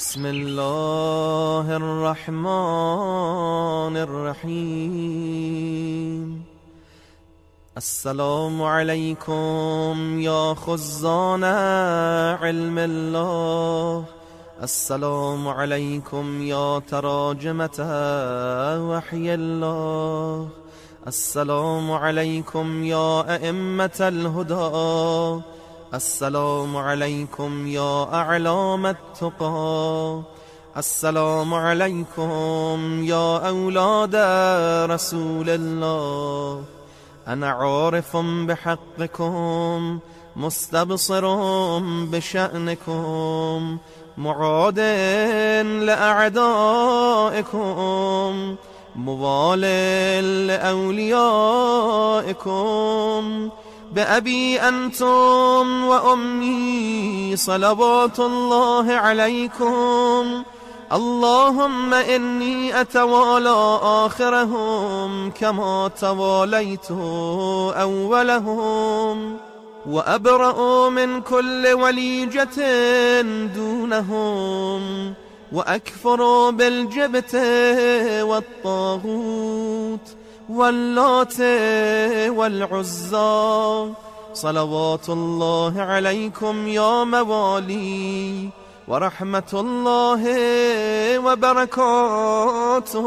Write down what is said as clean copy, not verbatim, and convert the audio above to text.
بسم الله الرحمن الرحيم. السلام عليكم يا خزان علم الله، السلام عليكم يا تراجمة وحي الله، السلام عليكم يا أئمة الهدى، السلام عليكم يا أعلام التقى، السلام عليكم يا أولاد رسول الله. أنا عارف بحقكم مستبصر بشأنكم، معاد لأعدائكم موال لأوليائكم. بأبي أنتم وأمي صلوات الله عليكم. اللهم إني أتوالى آخرهم كما تواليت أولهم، وأبرأ من كل وليجة دونهم، وأكفر بالجبت والطاغوت واللات والعزى. صلوات الله عليكم يا موالي، ورحمة الله وبركاته.